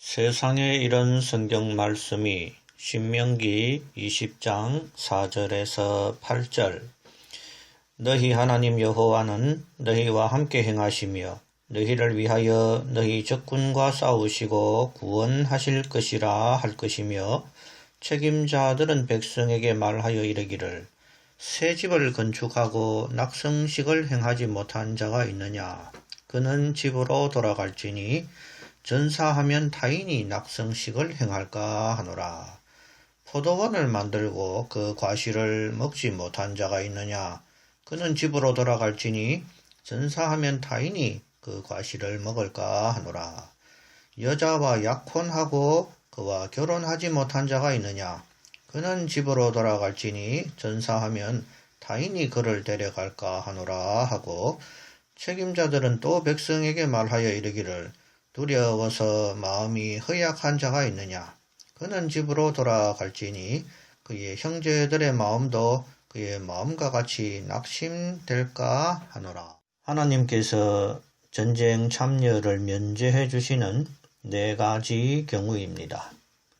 세상에 이런 성경 말씀이 신명기 20장 4절에서 8절 너희 하나님 여호와는 너희와 함께 행하시며 너희를 위하여 너희 적군과 싸우시고 구원하실 것이라 할 것이며 책임자들은 백성에게 말하여 이르기를 새 집을 건축하고 낙성식을 행하지 못한 자가 있느냐 그는 집으로 돌아갈지니 전사하면 타인이 낙성식을 행할까 하노라. 포도원을 만들고 그 과실을 먹지 못한 자가 있느냐 그는 집으로 돌아갈지니 전사하면 타인이 그 과실을 먹을까 하노라. 여자와 약혼하고 그와 결혼하지 못한 자가 있느냐 그는 집으로 돌아갈지니 전사하면 타인이 그를 데려갈까 하노라 하고 책임자들은 또 백성에게 말하여 이르기를 두려워서 마음이 허약한 자가 있느냐 그는 집으로 돌아갈지니 그의 형제들의 마음도 그의 마음과 같이 낙심될까 하노라. 하나님께서 전쟁 참여를 면제해 주시는 4가지 경우입니다.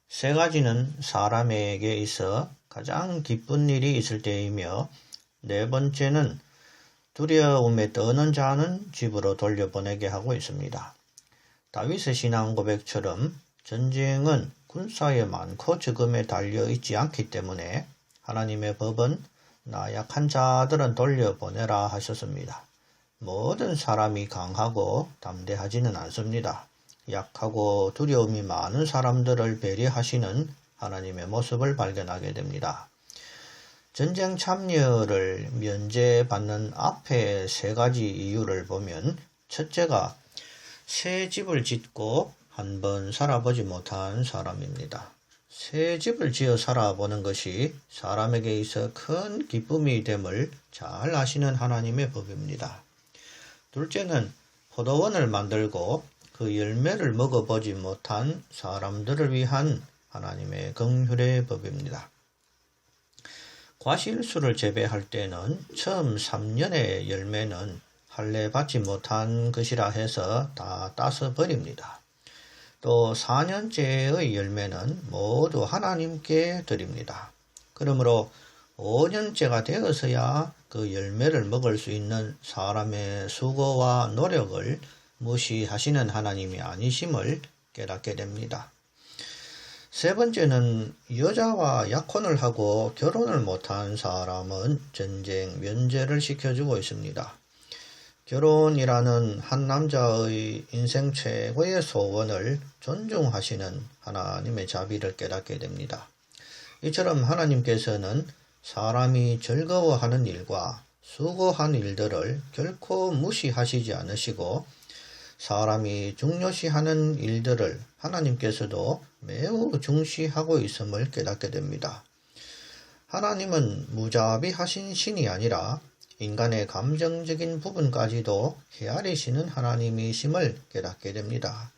3가지는 사람에게 있어 가장 기쁜 일이 있을 때이며 4번째는 두려움에 떠는 자는 집으로 돌려보내게 하고 있습니다. 다윗의 신앙 고백처럼 전쟁은 군사의 많고 적음에 달려있지 않기 때문에 하나님의 법은 나약한 자들은 돌려보내라 하셨습니다. 모든 사람이 강하고 담대하지는 않습니다. 약하고 두려움이 많은 사람들을 배려하시는 하나님의 모습을 발견하게 됩니다. 전쟁 참여를 면제받는 앞에 3가지 이유를 보면 첫째가 새 집을 짓고 한번 살아보지 못한 사람입니다. 새 집을 지어 살아보는 것이 사람에게 있어 큰 기쁨이 됨을 잘 아시는 하나님의 법입니다. 둘째는 포도원을 만들고 그 열매를 먹어보지 못한 사람들을 위한 하나님의 긍휼의 법입니다. 과실수를 재배할 때는 처음 3년의 열매는 할례 받지 못한 것이라 해서 다 따서 버립니다. 또 4년째의 열매는 모두 하나님께 드립니다. 그러므로 5년째가 되어서야 그 열매를 먹을 수 있는 사람의 수고와 노력을 무시하시는 하나님이 아니심을 깨닫게 됩니다. 3번째는 여자와 약혼을 하고 결혼을 못한 사람은 전쟁 면제를 시켜주고 있습니다. 결혼이라는 한 남자의 인생 최고의 소원을 존중하시는 하나님의 자비를 깨닫게 됩니다. 이처럼 하나님께서는 사람이 즐거워하는 일과 수고한 일들을 결코 무시하시지 않으시고 사람이 중요시하는 일들을 하나님께서도 매우 중시하고 있음을 깨닫게 됩니다. 하나님은 무자비하신 신이 아니라 인간의 감정적인 부분까지도 헤아리시는 하나님이심을 깨닫게 됩니다.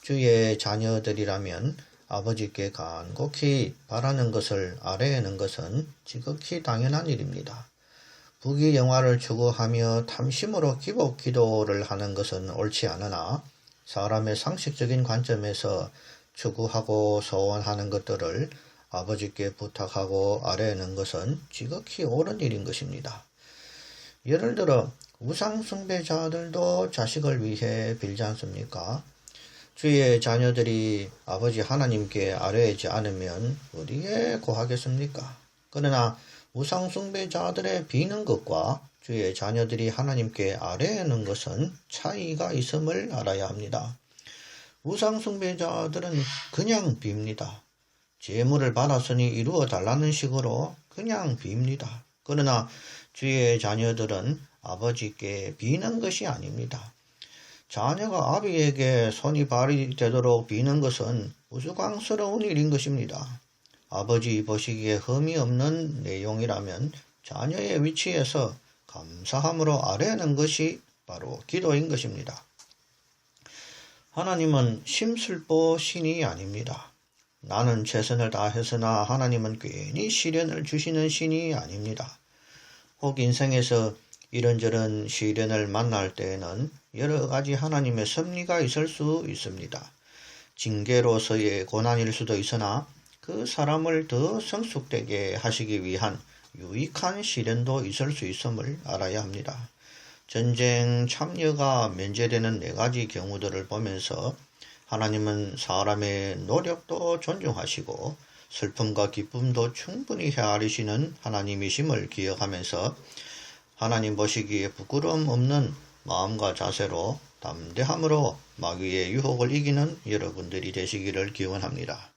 주의 자녀들이라면 아버지께 간곡히 바라는 것을 아뢰는 것은 지극히 당연한 일입니다. 부귀영화를 추구하며 탐심으로 기복 기도를 하는 것은 옳지 않으나 사람의 상식적인 관점에서 추구하고 소원하는 것들을 아버지께 부탁하고 아뢰는 것은 지극히 옳은 일인 것입니다. 예를 들어 우상숭배자들도 자식을 위해 빌지 않습니까? 주의 자녀들이 아버지 하나님께 아뢰지 않으면 어디에 고하겠습니까? 그러나 우상숭배자들의 비는 것과 주의 자녀들이 하나님께 아뢰는 것은 차이가 있음을 알아야 합니다. 우상숭배자들은 그냥 빕니다. 재물을 받았으니 이루어 달라는 식으로 그냥 빕니다. 그러나 주의 자녀들은 아버지께 비는 것이 아닙니다. 자녀가 아비에게 손이 발이 되도록 비는 것은 우스꽝스러운 일인 것입니다. 아버지 보시기에 흠이 없는 내용이라면 자녀의 위치에서 감사함으로 아뢰는 것이 바로 기도인 것입니다. 하나님은 심술보 신이 아닙니다. 나는 최선을 다했으나 하나님은 괜히 시련을 주시는 신이 아닙니다. 혹 인생에서 이런저런 시련을 만날 때에는 여러 가지 하나님의 섭리가 있을 수 있습니다. 징계로서의 고난일 수도 있으나 그 사람을 더 성숙되게 하시기 위한 유익한 시련도 있을 수 있음을 알아야 합니다. 전쟁 참여가 면제되는 4가지 경우들을 보면서 하나님은 사람의 노력도 존중하시고 슬픔과 기쁨도 충분히 헤아리시는 하나님이심을 기억하면서 하나님 보시기에 부끄러움 없는 마음과 자세로 담대함으로 마귀의 유혹을 이기는 여러분들이 되시기를 기원합니다.